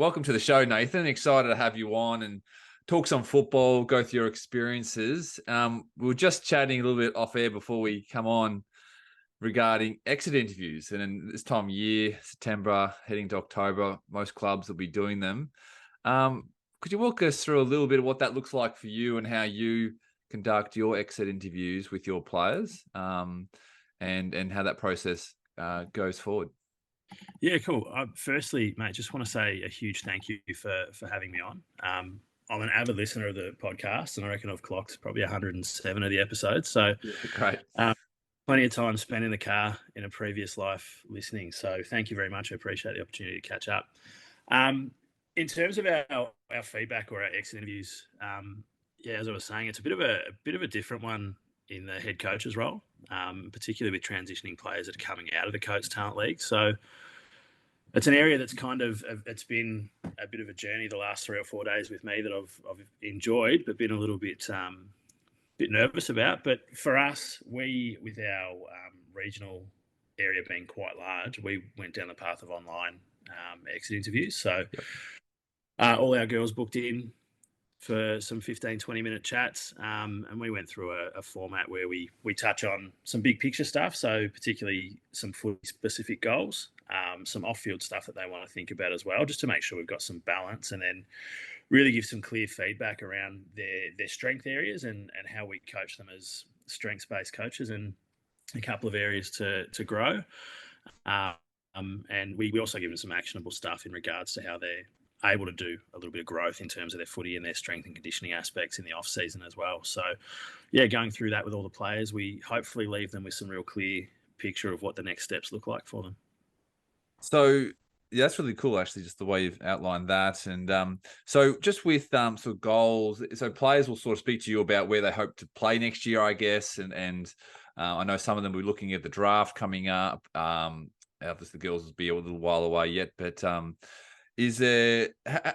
welcome to the show, Nathan. Excited to have you on and talk some football, go through your experiences. We were just chatting a little bit off air before we come on regarding exit interviews. And in this time of year, September, heading to October, most clubs will be doing them. Could you walk us through a little bit of what that looks like for you and how you conduct your exit interviews with your players, and how that process goes forward? Yeah, cool. Firstly, mate, just want to say a huge thank you for having me on. I'm an avid listener of the podcast, and I reckon I've clocked probably 107 of the episodes. So, Great. plenty of time spent in the car in a previous life listening. So, thank you very much. I appreciate the opportunity to catch up. In terms of our feedback or our exit interviews, yeah, as I was saying, it's a bit of a different one in the head coach's role, particularly with transitioning players that are coming out of the Coates Talent League. So it's an area that's it's been a bit of a journey the last 3 or 4 days with me that I've enjoyed, but been a little bit nervous about. But for us, with our regional area being quite large, we went down the path of online exit interviews. So all our girls booked in for some 15, 20-minute chats. And we went through a format where we touch on some big picture stuff, so particularly some footy-specific goals, some off-field stuff that they want to think about as well, just to make sure we've got some balance, and then really give some clear feedback around their strength areas and how we coach them as strengths-based coaches, and a couple of areas to grow. And we also give them some actionable stuff in regards to how they're able to do a little bit of growth in terms of their footy and their strength and conditioning aspects in the off season as well. So yeah, going through that with all the players, we hopefully leave them with some real clear picture of what the next steps look like for them. So yeah, that's really cool, actually, just the way you've outlined that. And so just with sort of goals, so players will sort of speak to you about where they hope to play next year, I guess. And I know some of them will be looking at the draft coming up. Obviously, the girls will be a little while away yet, but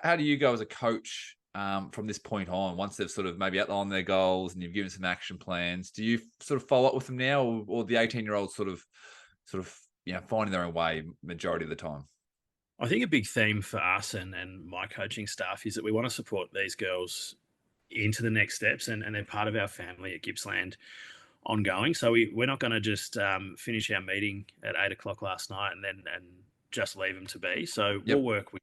how do you go as a coach from this point on, once they've sort of maybe outlined their goals and you've given some action plans? Do you sort of follow up with them now, or the 18-year-olds sort of finding their own way majority of the time? I think a big theme for us and my coaching staff is that we want to support these girls into the next steps, and they're part of our family at Gippsland ongoing. So we're not going to just finish our meeting at 8 o'clock last night and just leave them to be. So we'll work with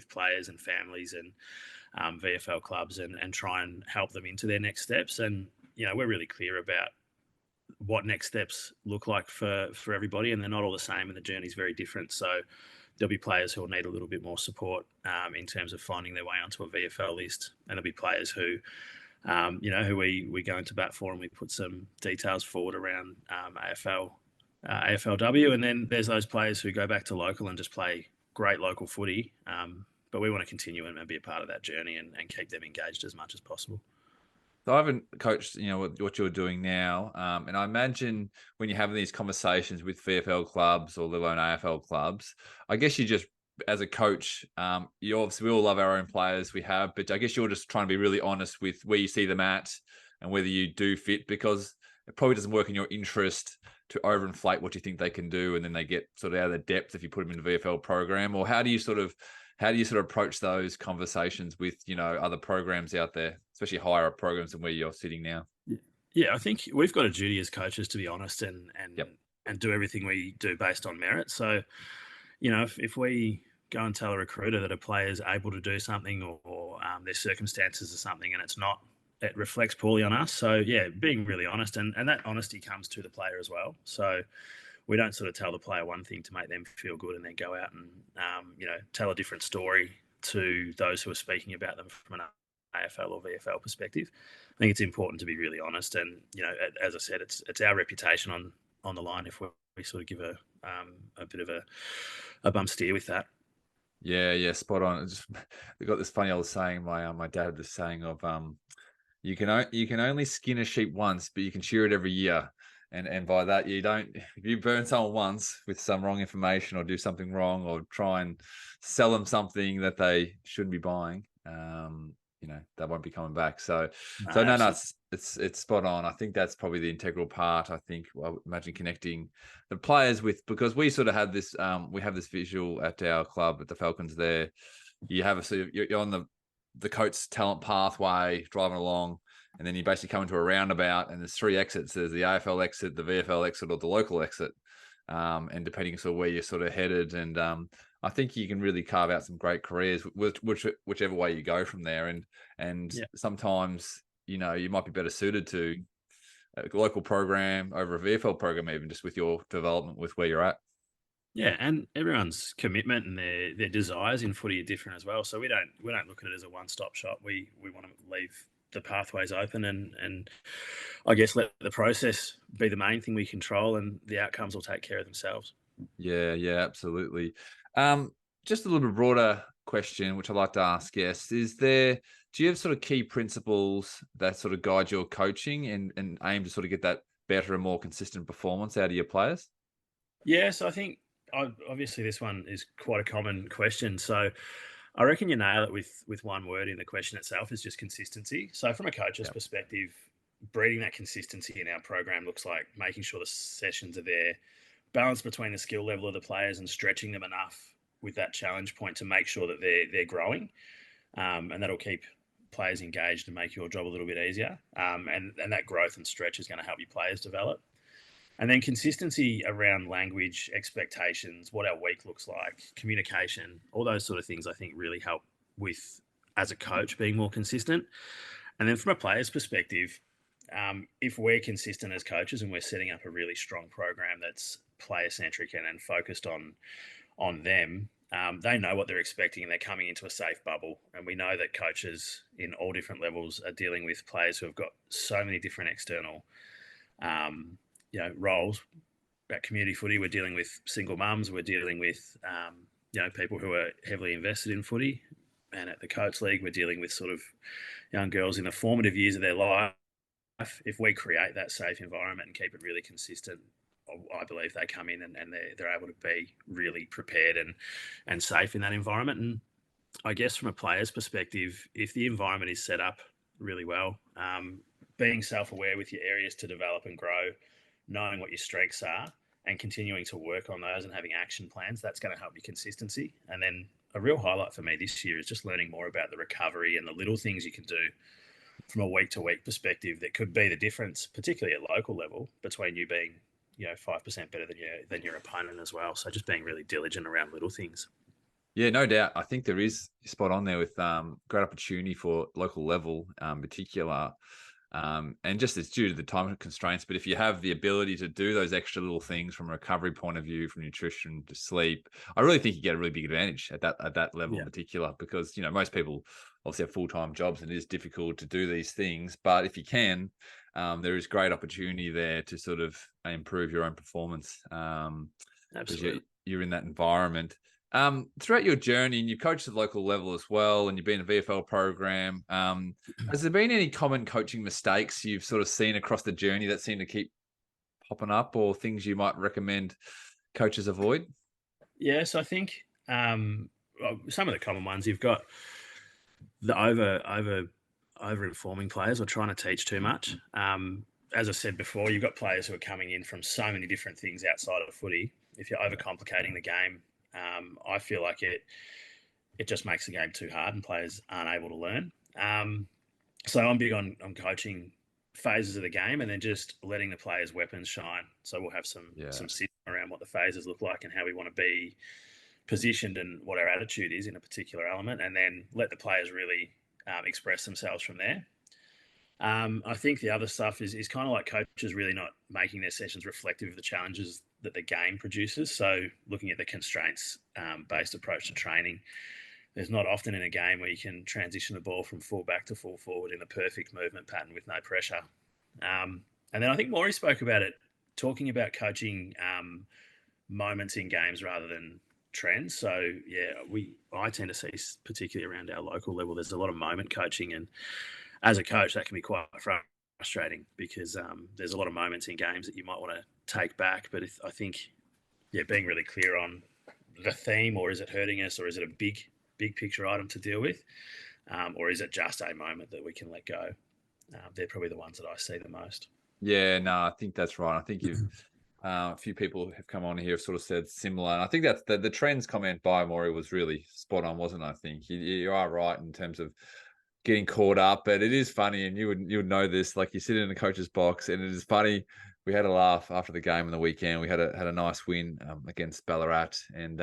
players and families and VFL clubs and try and help them into their next steps. And, we're really clear about what next steps look like for everybody, and they're not all the same, and the journey's very different. So there'll be players who will need a little bit more support in terms of finding their way onto a VFL list, and there'll be players who who we go into bat for, and we put some details forward around AFLW. And then there's those players who go back to local and just play great local footy. But we want to continue and be a part of that journey and keep them engaged as much as possible. So I haven't coached, what you're doing now. And I imagine when you're having these conversations with VFL clubs or let alone AFL clubs, I guess you just, as a coach, we all love our own players but I guess you're just trying to be really honest with where you see them at and whether you do fit, because it probably doesn't work in your interest to overinflate what you think they can do, and then they get sort of out of their depth if you put them in a VFL program. Or how do you sort of approach those conversations with, other programs out there, especially higher up programs than where you're sitting now? Yeah, I think we've got a duty as coaches to be honest and do everything we do based on merit. So, if we go and tell a recruiter that a player is able to do something or their circumstances are something and it reflects poorly on us. So yeah, being really honest, and that honesty comes to the player as well. So we don't sort of tell the player one thing to make them feel good and then go out and tell a different story to those who are speaking about them from an AFL or VFL perspective. I think it's important to be really honest, and as I said, it's our reputation on the line if we sort of give a bit of a bump steer with that. Yeah, spot on. They got this funny old saying. My dad had this saying of you can only skin a sheep once, but you can shear it every year. And by that, if you burn someone once with some wrong information or do something wrong or try and sell them something that they shouldn't be buying, they won't be coming back. So no, it's spot on. I think that's probably the integral part. I imagine connecting the players with, because we sort of had this, we have this visual at our club at the Falcons there you have you're on the coach's talent pathway driving along, and then you basically come into a roundabout, and there's 3 exits. There's the AFL exit, the VFL exit, or the local exit, and depending sort of where you're sort of headed. And I think you can really carve out some great careers whichever way you go from there. And Yeah. sometimes you might be better suited to a local program over a VFL program, even just with your development with where you're at. Yeah, and everyone's commitment and their desires in footy are different as well. So we don't look at it as a one-stop shop. We want to leave the pathways open and I guess let the process be the main thing we control, and the outcomes will take care of themselves. Yeah, absolutely. Um, just a little bit broader question, which I'd like to ask guests, do you have sort of key principles that sort of guide your coaching and aim to sort of get that better and more consistent performance out of your players? Yeah, so I think obviously this one is quite a common question. So I reckon you nail it with one word in the question itself, is just consistency. So from a coach's Yeah. perspective, breeding that consistency in our program looks like making sure the sessions are there, balance between the skill level of the players and stretching them enough with that challenge point to make sure that they're growing, and that'll keep players engaged and make your job a little bit easier. And that growth and stretch is going to help your players develop. And then consistency around language, expectations, what our week looks like, communication, all those sort of things, I think really help with, as a coach, being more consistent. And then from a player's perspective, if we're consistent as coaches and we're setting up a really strong program that's player centric and focused on them, they know what they're expecting and they're coming into a safe bubble. And we know that coaches in all different levels are dealing with players who have got so many different external um, roles. At community footy, we're dealing with single mums, we're dealing with people who are heavily invested in footy, and at the Coates League, we're dealing with sort of young girls in the formative years of their life. If we create that safe environment and keep it really consistent, I believe they come in and they're able to be really prepared and safe in that environment. And I guess from a player's perspective, if the environment is set up really well, being self-aware with your areas to develop and grow, knowing what your strengths are and continuing to work on those and having action plans, that's going to help your consistency. And then a real highlight for me this year is just learning more about the recovery and the little things you can do from a week to week perspective that could be the difference, particularly at local level, between you being 5% better than your opponent as well. So just being really diligent around little things. Yeah, no doubt. I think there is spot on there with great opportunity for local level, particular. And just it's due to the time constraints. But if you have the ability to do those extra little things from a recovery point of view, from nutrition to sleep, I really think you get a really big advantage at that level in particular, because most people obviously have full-time jobs and it is difficult to do these things. But if you can, there is great opportunity there to sort of improve your own performance. Because you're in that environment. Throughout your journey, and you've coached at the local level as well, and you've been in a VFL program, has there been any common coaching mistakes you've sort of seen across the journey that seem to keep popping up, or things you might recommend coaches avoid? Yes, I think some of the common ones, you've got the over informing players or trying to teach too much. As I said before, you've got players who are coming in from so many different things outside of footy. If you're overcomplicating the game, I feel like it just makes the game too hard and players aren't able to learn. So I'm big on coaching phases of the game and then just letting the players' weapons shine. So we'll have some system around what the phases look like and how we want to be positioned and what our attitude is in a particular element, and then let the players really express themselves from there. I think the other stuff is kind of like coaches really not making their sessions reflective of the challenges that the game produces. So looking at the constraints based approach to training. There's not often in a game where you can transition the ball from full back to full forward in the perfect movement pattern with no pressure. And then I think Maury spoke about it, talking about coaching moments in games rather than trends. So I tend to see, particularly around our local level, there's a lot of moment coaching, and as a coach, that can be quite frustrating because there's a lot of moments in games that you might want to take back. But I think, being really clear on the theme, or is it hurting us, or is it a big picture item to deal with, or is it just a moment that we can let go? They're probably the ones that I see the most. Yeah, no, I think that's right. I think A few people have come on here have sort of said similar. And I think that's the trends comment by Maury was really spot on, wasn't it? I think you are right in terms of getting caught up, but it is funny, and you would know this. Like you sit in the coach's box, and it is funny. We had a laugh after the game on the weekend. We had a nice win against Ballarat, and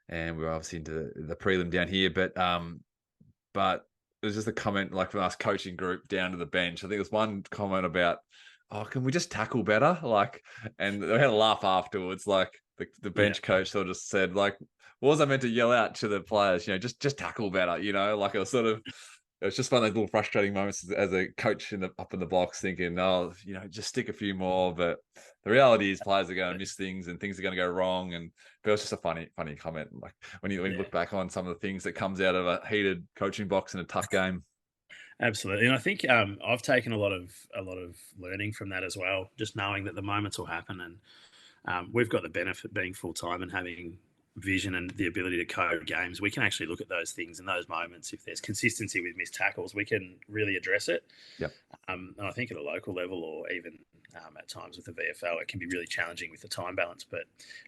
we were obviously into the prelim down here, but it was just a comment like from us coaching group down to the bench. I think there was one comment about, "Oh, can we just tackle better?" Like, and they had a laugh afterwards. Like the Yeah, bench coach sort of said, like, "What was I meant to yell out to the players? Just tackle better." Like it was sort of. It was just one of those little frustrating moments as a coach up in the box, thinking, "Oh, just stick a few more." But the reality is, players are going to miss things, and things are going to go wrong. But it was just a funny comment. Like when you yeah. look back on some of the things that comes out of a heated coaching box in a tough game. Absolutely, and I think I've taken a lot of learning from that as well. Just knowing that the moments will happen, and we've got the benefit being full time and having vision and the ability to code games. We can actually look at those things in those moments. If there's consistency with missed tackles, we can really address it. Yep. And I think at a local level, or even at times with the VFL, it can be really challenging with the time balance. But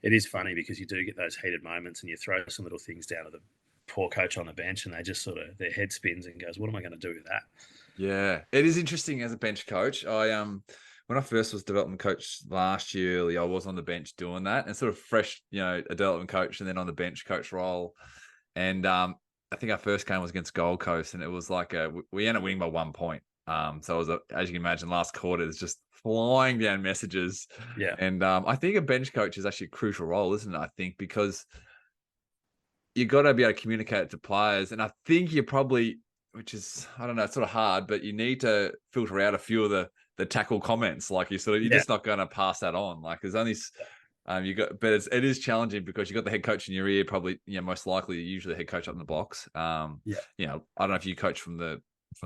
it is funny because you do get those heated moments, and you throw some little things down to the poor coach on the bench, and they just sort of their head spins and goes, "What am I going to do with that?" Yeah, it is interesting as a bench coach. When I first was development coach last year, I was on the bench doing that, and sort of fresh, a development coach, and then on the bench coach role. And I think our first game was against Gold Coast, and it was like we ended up winning by 1 point. So it was as you can imagine, last quarter is just flying down messages, Yeah, and I think a bench coach is actually a crucial role, isn't it? I think because you got to be able to communicate it to players, and I think you probably, which is I don't know, it's sort of hard, but you need to filter out a few of the tackle comments. Like you're yeah, just not going to pass that on. Like there's only you got, but it is challenging because you got the head coach in your ear, probably most likely usually the head coach up in the box. yeah. I don't know if you coach from the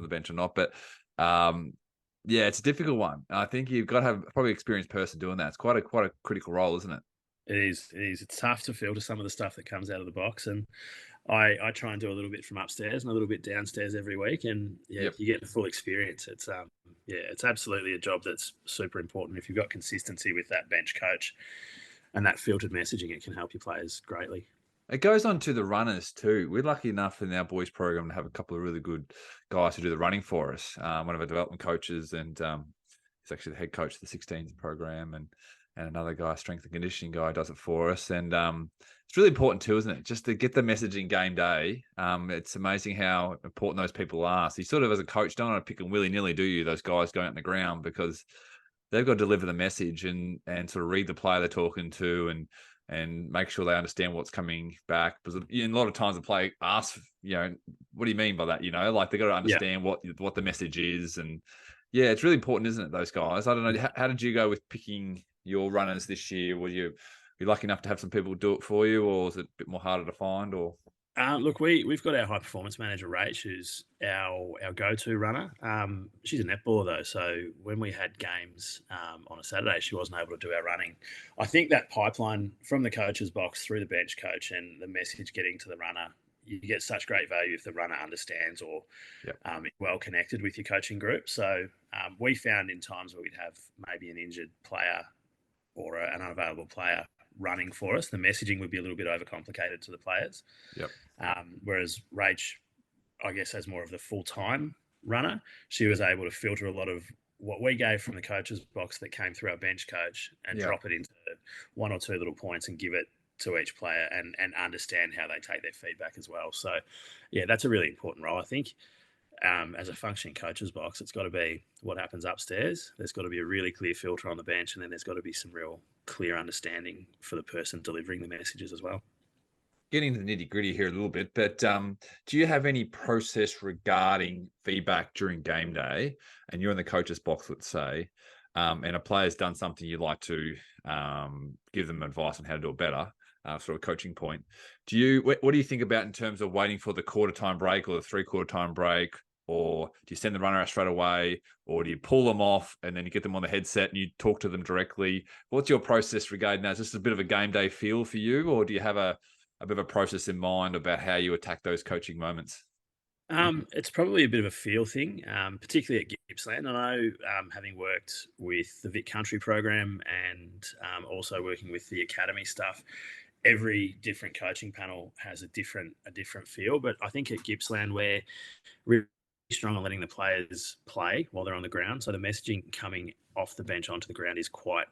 bench or not, but yeah, it's a difficult one. I think you've got to have probably experienced person doing that. It's quite a critical role, isn't it? It is. It is. It's tough to filter some of the stuff that comes out of the box, and I try and do a little bit from upstairs and a little bit downstairs every week, and yeah, Yep. you get the full experience. It's yeah, it's absolutely a job that's super important. If you've got consistency with that bench coach and that filtered messaging, it can help your players greatly. It goes on to the runners too. We're lucky enough in our boys program to have a couple of really good guys who do the running for us. One of our development coaches, and he's actually the head coach of the 16s program, and another guy, strength and conditioning guy, does it for us. And it's really important too, isn't it? Just to get the messaging game day. It's amazing how important those people are. So you sort of, as a coach, don't want to pick them willy nilly, do you? Those guys going on the ground, because they've got to deliver the message and sort of read the player they're talking to, and make sure they understand what's coming back. Because a lot of times the player asks, what do you mean by that? Like they've got to Yeah. understand what the message is. And yeah, it's really important, isn't it? Those guys. I don't know. How did you go with picking your runners this year? Were you lucky enough to have some people do it for you, or was it a bit more harder to find? Or Look, we've got our high performance manager, Rach, who's our go to runner. She's a netballer though, so when we had games on a Saturday, she wasn't able to do our running. I think that pipeline from the coach's box through the bench coach and the message getting to the runner, you get such great value if the runner understands or yeah, is well connected with your coaching group. So we found in times where we'd have maybe an injured player or an unavailable player running for us, the messaging would be a little bit overcomplicated to the players. yep, Whereas Rach, I guess, as more of the full time runner, she was able to filter a lot of what we gave from the coach's box that came through our bench coach and yeah. drop it into one or two little points and give it to each player and understand how they take their feedback as well. So, yeah, that's a really important role. I think as a functioning coach's box, it's got to be what happens upstairs. There's got to be a really clear filter on the bench, and then there's got to be some real clear understanding for the person delivering the messages as well. Getting into the nitty gritty here a little bit, but do you have any process regarding feedback during game day, and you're in the coach's box, let's say, and a player's done something you'd like to give them advice on how to do it better, sort of coaching point? What do you think about in terms of waiting for the quarter time break or the 3/4 time break, or do you send the runner out straight away, or do you pull them off and then you get them on the headset and you talk to them directly? What's your process regarding that? Is this a bit of a game day feel for you, or do you have a bit of a process in mind about how you attack those coaching moments? It's probably a bit of a feel thing, particularly at Gippsland. I know, having worked with the Vic Country program and also working with the academy stuff, every different coaching panel has a different feel. But I think at Gippsland we're really strong on letting the players play while they're on the ground. So the messaging coming off the bench onto the ground is quite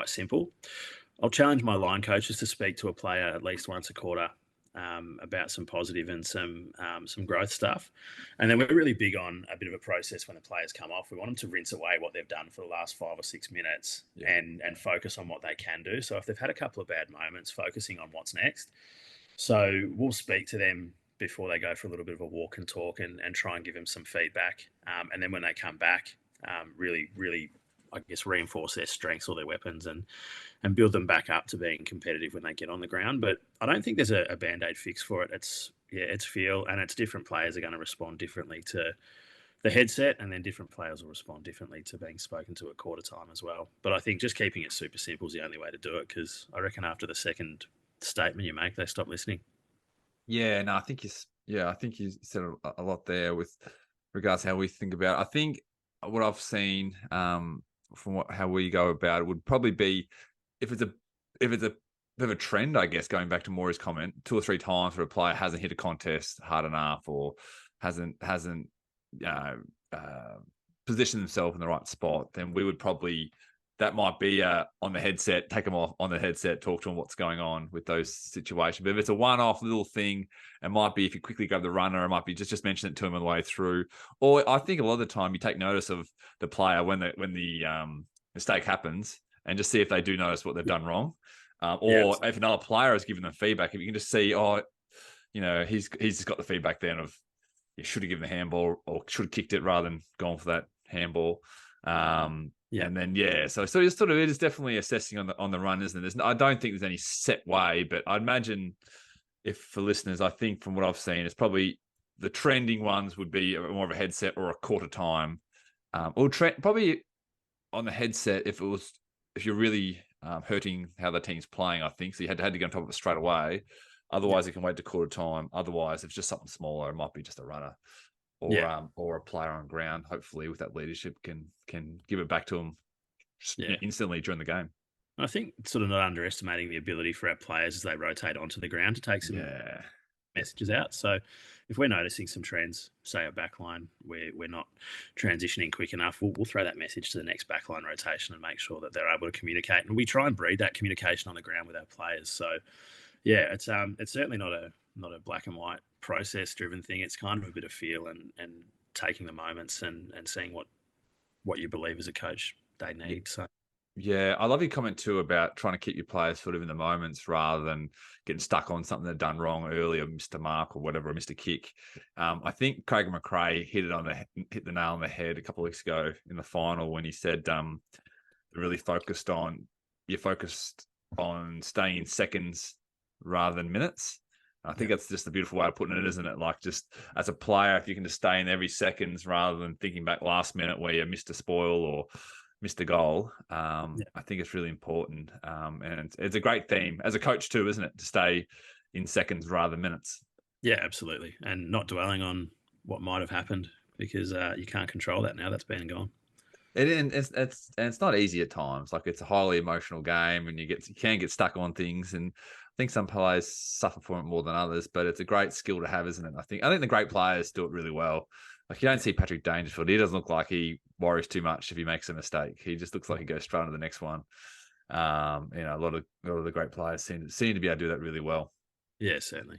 simple. I'll challenge my line coaches to speak to a player at least once a quarter, about some positive and some growth stuff. And then we're really big on a bit of a process when the players come off. We want them to rinse away what they've done for the last 5 or 6 minutes, Yeah. and focus on what they can do. So if they've had a couple of bad moments, focusing on what's next. So we'll speak to them before they go for a little bit of a walk and talk, and try and give them some feedback. And then when they come back, really, I guess, reinforce their strengths or their weapons, and build them back up to being competitive when they get on the ground. But I don't think there's a band-aid fix for it. It's feel, and it's different players are going to respond differently to the headset, and then different players will respond differently to being spoken to at quarter time as well. But I think just keeping it super simple is the only way to do it, because I reckon after the second statement you make, they stop listening. Yeah, no, I think you said a lot there with regards to how we think about it. I think what I've seen from how we go about it would probably be if it's a bit of a trend, I guess, going back to Maury's comment, 2 or 3 times where a player hasn't hit a contest hard enough, or hasn't positioned themselves in the right spot, then we would probably, that might be on the headset, take them off on the headset, talk to them what's going on with those situations. But if it's a one-off little thing, it might be if you quickly grab the runner, it might be just mention it to them on the way through. Or I think a lot of the time you take notice of the player when the mistake happens, and just see if they do notice what they've done wrong. Or if another player has given them feedback, if you can just see, he's just got the feedback then of, you should have given the handball, or should have kicked it rather than gone for that handball. And then so it's sort of, it is definitely assessing on the run, isn't it? I don't think there's any set way, but I'd imagine, if for listeners, I think from what I've seen, it's probably the trending ones would be more of a headset or a quarter time, or probably on the headset if you're really hurting how the team's playing. I think so. You had to get on top of it straight away. Otherwise, it can wait to quarter time. Otherwise, if it's just something smaller, it might be just a runner, or a player on ground, hopefully with that leadership can give it back to them instantly during the game. I think sort of not underestimating the ability for our players as they rotate onto the ground to take some messages out. So if we're noticing some trends, say a backline where we're not transitioning quick enough, we'll throw that message to the next backline rotation and make sure that they're able to communicate. And we try and breed that communication on the ground with our players. So it's certainly not a black and white process driven thing. It's kind of a bit of feel, and taking the moments and seeing what you believe as a coach they need. So yeah, I love your comment too about trying to keep your players sort of in the moments rather than getting stuck on something they've done wrong earlier, missed a mark or whatever, or missed a kick. I think Craig McRae hit the nail on the head a couple of weeks ago in the final when he said you're focused on staying in seconds rather than minutes. I think that's just a beautiful way of putting it, isn't it? Like, just as a player, if you can just stay in every seconds rather than thinking back last minute where you missed a spoil or missed a goal. I think it's really important. And it's a great theme as a coach too, isn't it? To stay in seconds rather than minutes. Yeah, absolutely. And not dwelling on what might have happened, because you can't control that now. That's been and gone. It's not easy at times. Like, it's a highly emotional game, and you can get stuck on things. And I think some players suffer from it more than others, but it's a great skill to have, isn't it? I think the great players do it really well. Like, you don't see Patrick Dangerfield. He doesn't look like he worries too much if he makes a mistake. He just looks like he goes straight on to the next one. A lot of the great players seem to be able to do that really well. Yeah, certainly.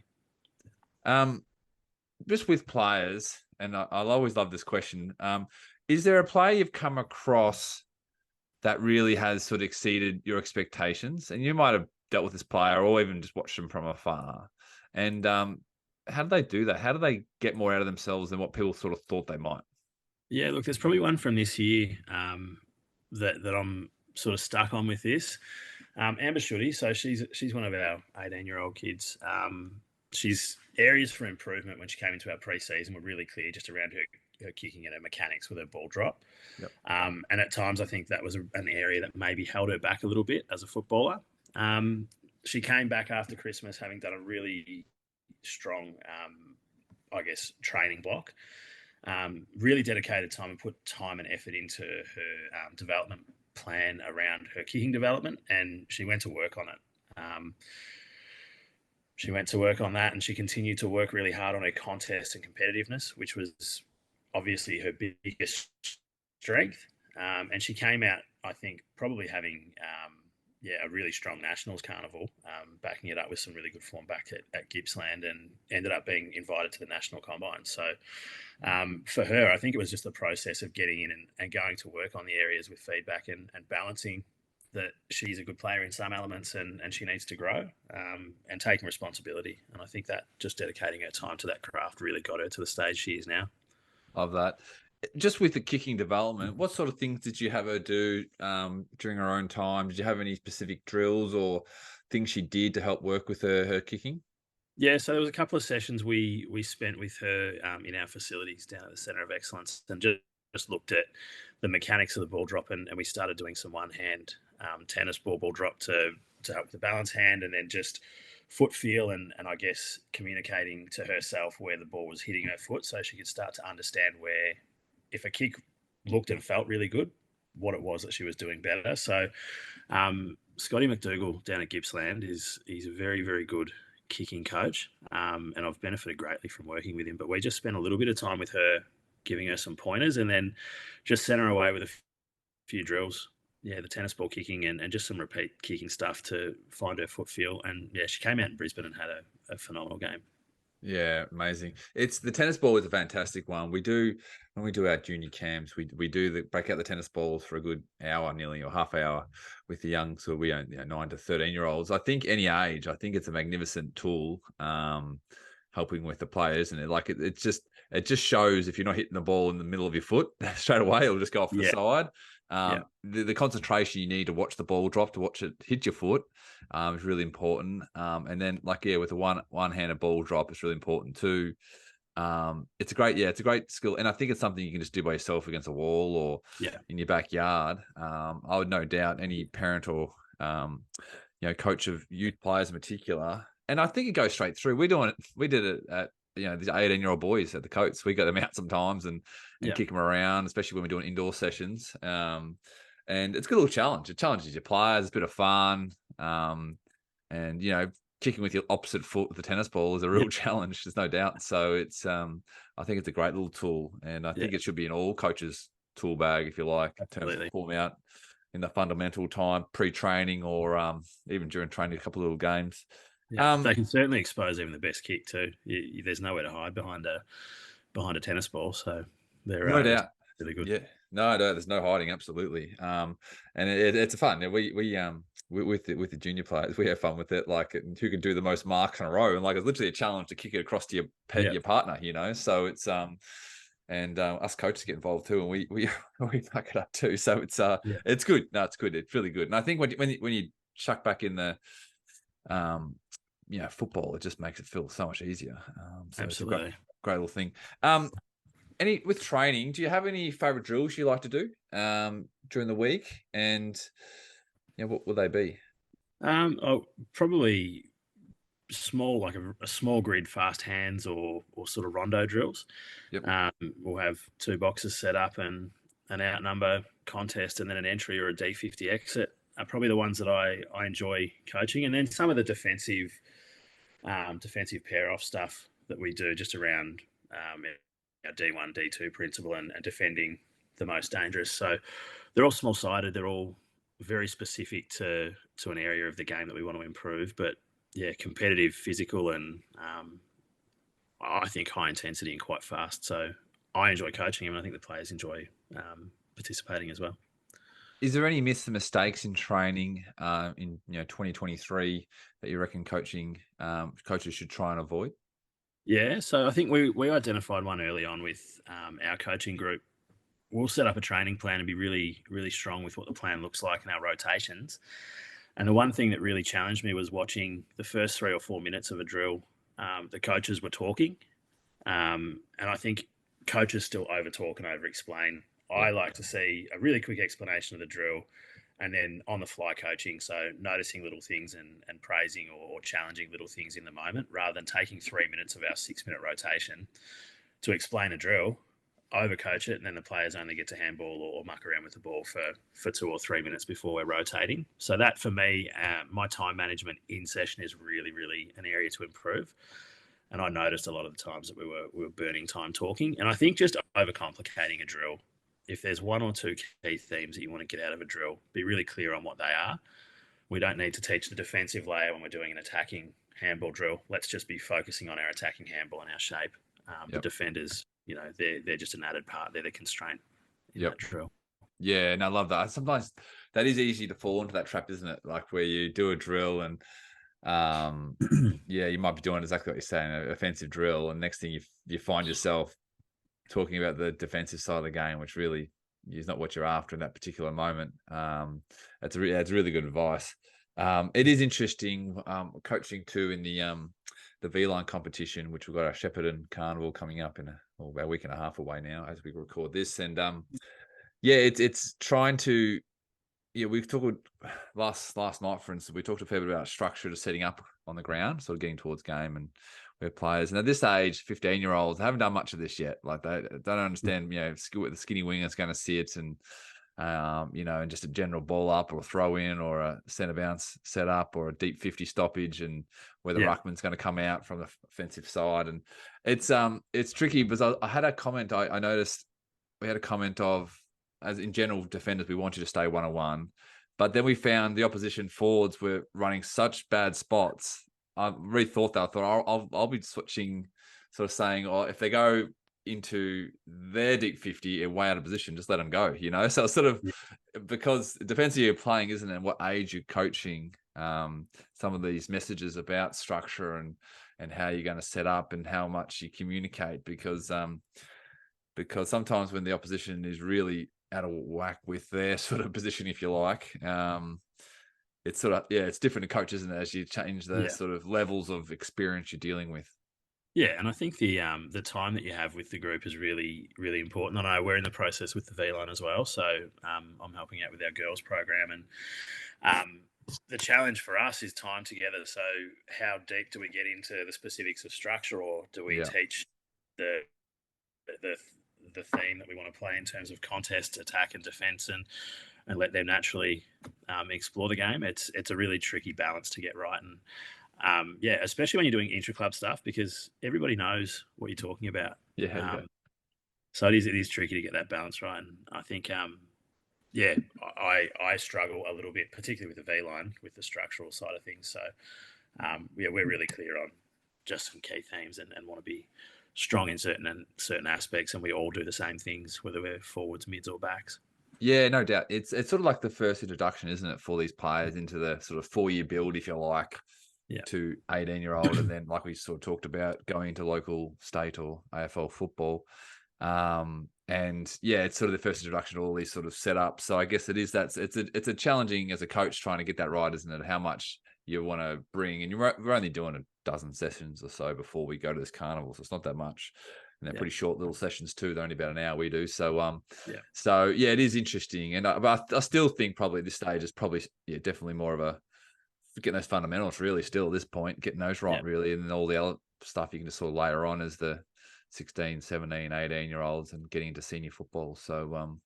Just with players, and I'll always love this question. Is there a player you've come across that really has sort of exceeded your expectations? And you might have dealt with this player or even just watched them from afar. And how do they do that? How do they get more out of themselves than what people sort of thought they might? Yeah, look, there's probably one from this year that I'm sort of stuck on with this. Amber Shooty, so she's one of our 18-year-old kids. She's areas for improvement when she came into our pre-season were really clear, just around her kicking and her mechanics with her ball drop. Yep. And at times I think that was an area that maybe held her back a little bit as a footballer. She came back after Christmas having done a really strong I guess, training block. Really dedicated time and put time and effort into her development plan around her kicking development, and she went to work on it. She went to work on that, and she continued to work really hard on her contest and competitiveness, which was obviously her biggest strength. And she came out, I think, probably having a really strong nationals carnival, backing it up with some really good form back at Gippsland, and ended up being invited to the national combine. So for her, I think it was just the process of getting in and going to work on the areas with feedback and balancing that she's a good player in some elements and she needs to grow, and taking responsibility. And I think that just dedicating her time to that craft really got her to the stage she is now. Of that. Just with the kicking development, what sort of things did you have her do during her own time? Did you have any specific drills or things she did to help work with her kicking? Yeah, so there was a couple of sessions we spent with her in our facilities down at the Centre of Excellence, and just looked at the mechanics of the ball drop, and we started doing some one hand tennis ball drop to help with the balance hand, and then just foot feel and I guess communicating to herself where the ball was hitting her foot, so she could start to understand where, if a kick looked and felt really good, what it was that she was doing better. So Scotty McDougall down at Gippsland he's a very, very good kicking coach, and I've benefited greatly from working with him. But we just spent a little bit of time with her, giving her some pointers, and then just sent her away with a few drills. Yeah, the tennis ball kicking and just some repeat kicking stuff to find her foot feel. And yeah, she came out in Brisbane and had a phenomenal game. Yeah, amazing. It's the tennis ball is a fantastic one. We do when we do our junior camps, we do break out the tennis balls for a good hour nearly or half hour with the young, so we 9 to 13-year-olds. I think any age, I think it's a magnificent tool, helping with the players, and it just shows if you're not hitting the ball in the middle of your foot straight away, it'll just go off to the side. The concentration you need to watch the ball drop, to watch it hit your foot, is really important. And then with a one-handed ball drop, it's really important too. It's a great skill, and I think it's something you can just do by yourself against a wall or in your backyard. I would no doubt any parent or coach of youth players in particular, and I think it goes straight through. We did it at these 18-year-old boys at the Coats. We got them out sometimes and kick them around, especially when we're doing indoor sessions. And it's a good little challenge. It challenges your players. It's a bit of fun. And kicking with your opposite foot with the tennis ball is a real challenge. There's no doubt. So it's I think it's a great little tool, and I think it should be in all coaches' tool bag, if you like, in terms of pull them out in the fundamental time, pre-training, or even during training, a couple of little games. Yeah, they can certainly expose even the best kick too. There's nowhere to hide behind a tennis ball, so they're no doubt really good. Yeah, no, there's no hiding, absolutely. And it's fun. We with the junior players, we have fun with it. Like, who can do the most marks in a row, and it's literally a challenge to kick it across to your partner. So it's and us coaches get involved too, and we fuck it up too. So it's good. No, it's good. It's really good. And I think when you chuck back in the football, it just makes it feel so much easier. So absolutely, it's a great little thing. With training, do you have any favorite drills you like to do during the week? And what will they be? Probably small, like a small grid, fast hands or sort of rondo drills. Yep. We'll have 2 boxes set up and an outnumber contest, and then an entry or a D50 exit are probably the ones that I enjoy coaching. And then some of the defensive pair off stuff that we do just around our D1, D2 principle and defending the most dangerous. So they're all small sided. They're all very specific to an area of the game that we want to improve. But yeah, competitive, physical, and I think high intensity and quite fast. So I enjoy coaching them, and I think the players enjoy participating as well. Is there any myths and mistakes in training in 2023 that you reckon coaches should try and avoid? Yeah, so I think we identified one early on with our coaching group. We'll set up a training plan and be really, really strong with what the plan looks like in our rotations. And the one thing that really challenged me was watching the first 3 or 4 minutes of a drill. The coaches were talking, and I think coaches still over talk and over explain. I like to see a really quick explanation of the drill, And then on the fly coaching, so noticing little things and praising or challenging little things in the moment, rather than taking 3 minutes of our 6 minute rotation to explain a drill, overcoach it, and then the players only get to handball or muck around with the ball for 2 or 3 minutes before we're rotating. So that for me, my time management in session is really, really an area to improve. And I noticed a lot of the times that we were burning time talking. And I think just overcomplicating a drill. If there's one or two key themes that you want to get out of a drill, be really clear on what they are. We don't need to teach the defensive layer when we're doing an attacking handball drill. Let's just be focusing on our attacking handball and our shape. The defenders, they're just an added part. They're the constraint in that drill. Yeah, and I love that. Sometimes that is easy to fall into that trap, isn't it? Like where you do a drill and you might be doing exactly what you're saying, an offensive drill, and next thing you find yourself talking about the defensive side of the game, which really is not what you're after in that particular moment. It's really good advice. It is interesting coaching too in the V-line competition, which we've got our Shepparton Carnival coming up in about a week and a half away now as we record this. And it's trying to, we've talked last night, for instance, we talked a fair bit about structure to setting up on the ground, sort of getting towards game and where players. And at this age, 15-year-olds haven't done much of this yet. Like they don't understand, the skinny wing is going to sit and, and just a general ball up or a throw in or a centre bounce set up or a deep 50 stoppage and where the ruckman's going to come out from the offensive side. And it's tricky because I had a comment, I noticed we had a comment of, as in general defenders, we want you to stay 1-on-1. But then we found the opposition forwards were running such bad spots. I rethought that. I thought I'll be switching, sort of saying, if they go into their deep 50 and way out of position, just let them go, So it's sort of because defensively you're playing, isn't it? And what age you're coaching, some of these messages about structure and how you're going to set up and how much you communicate because sometimes when the opposition is really out of whack with their sort of position, if you like, it's sort of, it's different to coach, isn't it? As you change the sort of levels of experience you're dealing with. Yeah, and I think the time that you have with the group is really, really important. I know we're in the process with the V-line as well, so I'm helping out with our girls program, and the challenge for us is time together. So how deep do we get into the specifics of structure, or do we teach the theme that we want to play in terms of contest, attack, and defense, and let them naturally explore the game? It's a really tricky balance to get right, and especially when you're doing intra-club stuff, because everybody knows what you're talking about. So it is tricky to get that balance right, and I think I struggle a little bit, particularly with the V-line, with the structural side of things. So we're really clear on just some key themes and want to be strong in certain aspects, and we all do the same things, whether we're forwards, mids, or backs. Yeah, no doubt. It's sort of like the first introduction, isn't it, for these players into the sort of 4-year build, if you like, to 18-year-old, and then like we sort of talked about going into local, state, or AFL football. It's sort of the first introduction to all these sort of setups. So I guess it's a challenging as a coach trying to get that right, isn't it? How much you want to bring, and we're only doing a dozen sessions or so before we go to this carnival, so it's not that much, and they're pretty short little sessions too. They're only about an hour, we do. So it is interesting, and but I still think probably at this stage is probably definitely more of a getting those fundamentals really still at this point, getting those right really, and then all the other stuff you can just sort of layer on as the 16, 17, 18-year-olds and getting into senior football. So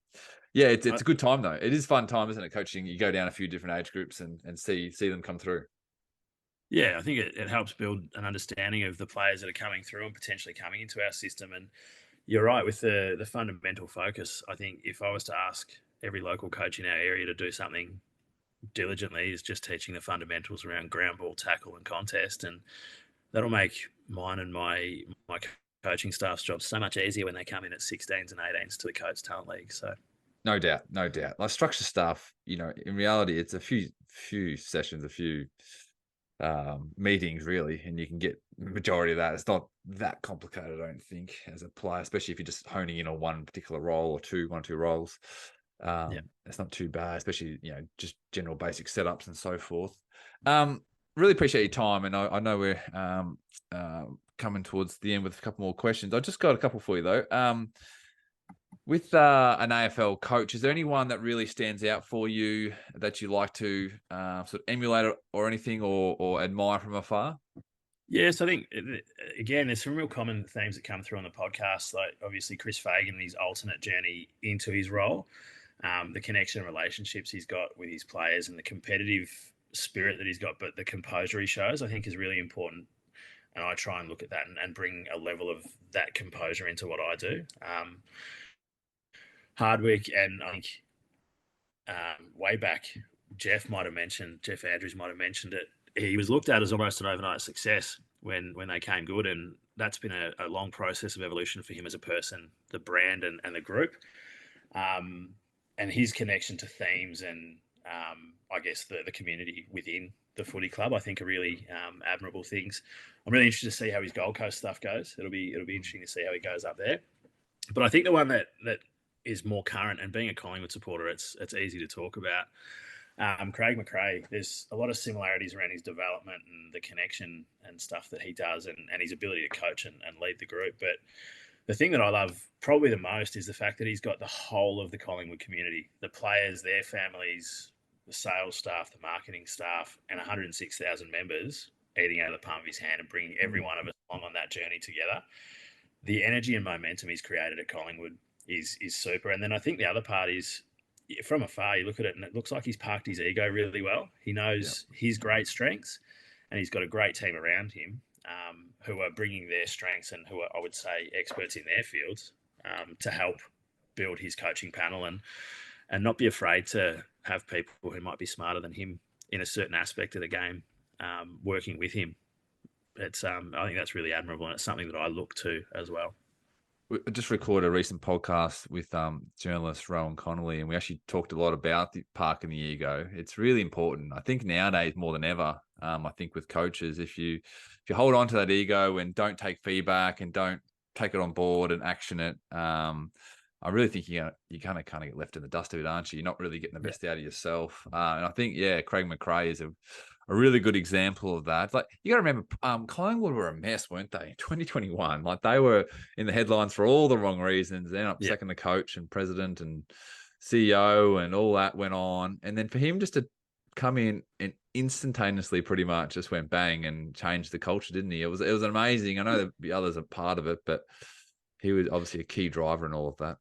it's a good time though. It is a fun time, isn't it, coaching? You go down a few different age groups and see them come through. Yeah, I think it helps build an understanding of the players that are coming through and potentially coming into our system. And you're right with the fundamental focus. I think if I was to ask every local coach in our area to do something diligently, is just teaching the fundamentals around ground ball, tackle, and contest, and that'll make mine and my coaching staff's job so much easier when they come in at 16s and 18s to the Coates Talent League. So no doubt. Like structure stuff, in reality, it's a few sessions, a few meetings really, and you can get the majority of that. It's not that complicated, I don't think, as a player, especially if you're just honing in on one particular role or one or two roles. It's not too bad, especially just general basic setups and so forth. Really appreciate your time, and I know we're coming towards the end with a couple more questions. I just got a couple for you though. With an AFL coach, is there anyone that really stands out for you that you like to sort of emulate or anything, or admire from afar? Yes, I think again, there's some real common themes that come through on the podcast. Like obviously Chris Fagan, his alternate journey into his role, the connection and relationships he's got with his players, and the competitive spirit that he's got, but the composure he shows, I think, is really important. And I try and look at that and bring a level of that composure into what I do. Hardwick, and I think way back, Jeff Andrews might have mentioned it. He was looked at as almost an overnight success when they came good, and that's been a long process of evolution for him as a person, the brand, and the group, and his connection to themes and I guess the community within the footy club, I think, are really admirable things. I'm really interested to see how his Gold Coast stuff goes. It'll be interesting to see how he goes up there. But I think the one that is more current, and being a Collingwood supporter, it's easy to talk about. Craig McRae, there's a lot of similarities around his development and the connection and stuff that he does, and his ability to coach and lead the group. But the thing that I love probably the most is the fact that he's got the whole of the Collingwood community, the players, their families, the sales staff, the marketing staff, and 106,000 members eating out of the palm of his hand and bringing every one of us along on that journey together. The energy and momentum he's created at Collingwood is super. And then I think the other part is, from afar, you look at it and it looks like he's parked his ego really well. He knows his great strengths, and he's got a great team around him who are bringing their strengths and who are, I would say, experts in their fields to help build his coaching panel, and not be afraid to have people who might be smarter than him in a certain aspect of the game working with him. It's I think that's really admirable, and it's something that I look to as well. We just recorded a recent podcast with journalist Rowan Connolly, and we actually talked a lot about the park and the ego. It's really important, I think, nowadays more than ever. I think with coaches, if you hold on to that ego and don't take feedback and don't take it on board and action it, I really think you're kind of get left in the dust of it, aren't you? You're not really getting the best out of yourself. And I think, Craig McRae is a really good example of that. Like, you got to remember, Collingwood were a mess, weren't they? In 2021, like, they were in the headlines for all the wrong reasons. They ended up sacking the coach and president and CEO, and all that went on. And then for him just to come in and instantaneously pretty much just went bang and changed the culture, didn't he? It was amazing. I know the others are part of it, but he was obviously a key driver in all of that.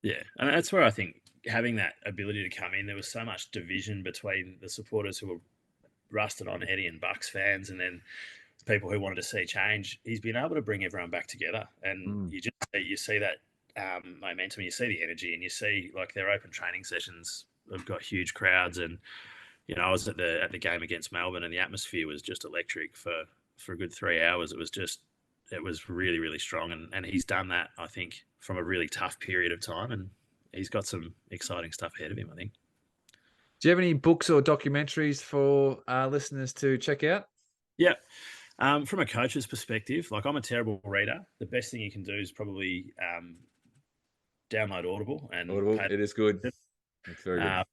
Yeah, and that's where I think having that ability to come in, there was so much division between the supporters who were rusted on Eddie and Bucks fans, and then people who wanted to see change. He's been able to bring everyone back together, and you see that momentum, you see the energy, and you see, like, their open training sessions have got huge crowds. And I was at the game against Melbourne, and the atmosphere was just electric for a good 3 hours. It was really, really strong, and he's done that, I think, from a really tough period of time, and he's got some exciting stuff ahead of him, I think. Do you have any books or documentaries for listeners to check out? Yeah. From a coach's perspective, like, I'm a terrible reader. The best thing you can do is probably download Audible. It is good. It's very good.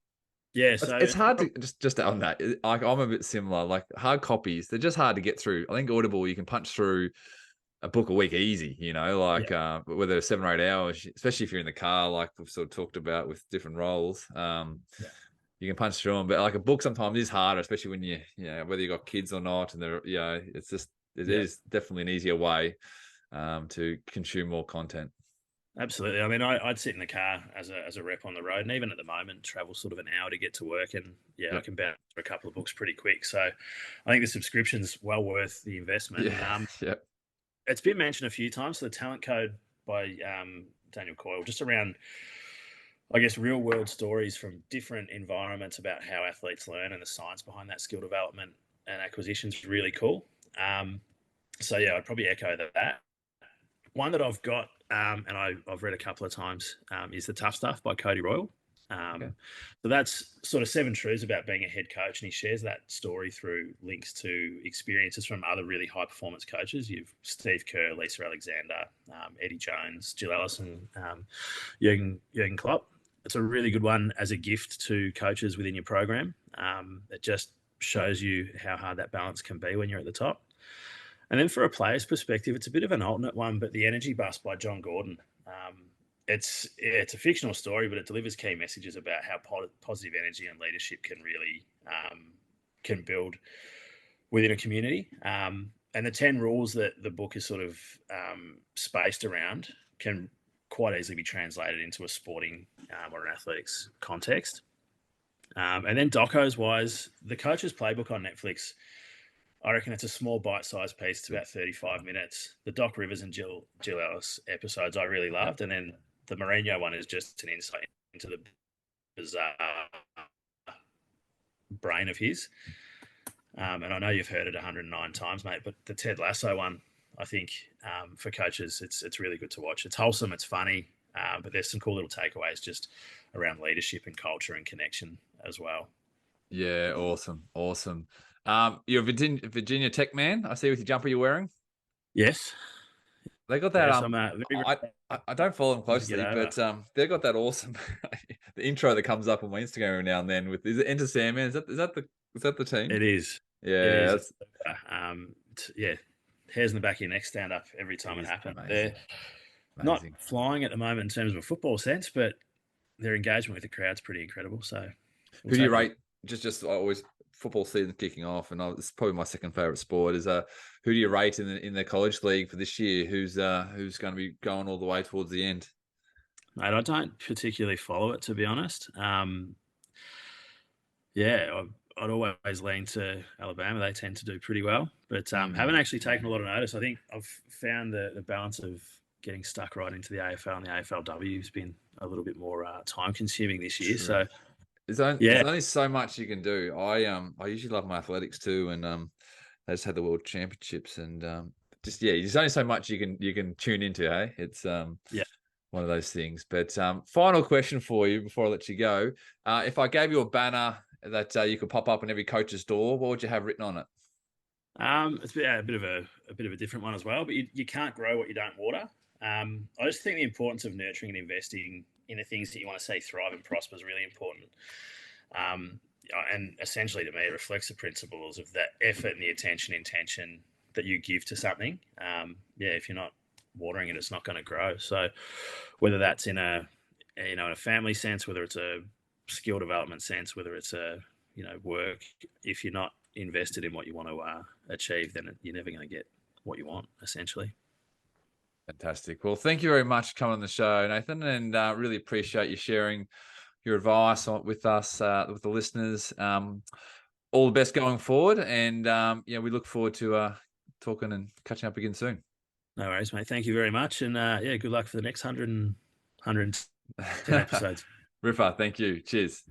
Yeah, so it's hard to just on that. I'm a bit similar. Like, hard copies, they're just hard to get through. I think Audible, you can punch through a book a week easy. Whether it's 7 or 8 hours, especially if you're in the car, like we've sort of talked about with different roles. You can punch through them, but like a book sometimes is harder, especially when whether you got kids or not, and it is definitely an easier way to consume more content. Absolutely. I mean, I'd sit in the car as a rep on the road, and even at the moment, travel sort of an hour to get to work, and I can bounce through a couple of books pretty quick. So I think the subscription's well worth the investment. It's been mentioned a few times. So the Talent Code by Daniel Coyle, just around, I guess, real world stories from different environments about how athletes learn, and the science behind that skill development and acquisition is really cool. I'd probably echo that. One that I've got, and I've read a couple of times, is The Tough Stuff by Cody Royal. So that's sort of 7 truths about being a head coach, and he shares that story through links to experiences from other really high performance coaches. You've Steve Kerr, Lisa Alexander, Eddie Jones, Jill Ellison, Jurgen Klopp. It's a really good one as a gift to coaches within your program. It just shows you how hard that balance can be when you're at the top. And then for a player's perspective, it's a bit of an alternate one, but The Energy Bus by John Gordon. it's a fictional story, but it delivers key messages about how positive energy and leadership can really can build within a community. And the 10 rules that the book is sort of spaced around can quite easily be translated into a sporting or an athletics context. And then docos wise, the Coach's Playbook on Netflix, I reckon it's a small bite-sized piece. It's about 35 minutes. The Doc Rivers and Jill Ellis episodes I really loved. And then the Mourinho one is just an insight into the bizarre brain of his. And I know you've heard it 109 times, mate, but the Ted Lasso one, I think for coaches, it's really good to watch. It's wholesome, it's funny, but there's some cool little takeaways just around leadership and culture and connection as well. Yeah, awesome. You're a Virginia Tech man, I see, with your jumper you're wearing. Yes. They got that. Yes, I don't follow them closely, but they've got that awesome the intro that comes up on my Instagram every now and then with, is it Enter Sandman? Is that the team? It is. Yeah. It is. Yeah. Hairs in the back of your neck stand up every time it happens. They're not flying at the moment in terms of a football sense, but their engagement with the crowd's pretty incredible. So who do you rate? Just always football season kicking off, and it's probably my second favorite sport. Is who do you rate in the college league for this year? Who's going to be going all the way towards the end? Mate, I don't particularly follow it, to be honest. Yeah, I'd always lean to Alabama. They tend to do pretty well, but haven't actually taken a lot of notice. I think I've found the balance of getting stuck right into the AFL and the AFLW has been a little bit more time consuming this year. True. So there's only so much you can do. I usually love my athletics too, and they just had the World Championships, and there's only so much you can tune into. Hey, it's one of those things. But final question for you before I let you go: if I gave you a banner that you could pop up on every coach's door, what would you have written on it? It's a bit of a different one as well. But you can't grow what you don't water. I just think the importance of nurturing and investing in the things that you want to see thrive and prosper is really important. And essentially, to me, it reflects the principles of that effort and the intention that you give to something. If you're not watering it, it's not going to grow. So whether that's in a family sense, whether it's a skill development sense, whether it's a work, if you're not invested in what you want to achieve, then you're never going to get what you want, essentially. Fantastic. Well, thank you very much for coming on the show, Nathan, and really appreciate you sharing your advice with us, with the listeners. All the best going forward, and we look forward to talking and catching up again soon. No worries, mate. Thank you very much, and good luck for the next 110 episodes. Ripper, thank you. Cheers.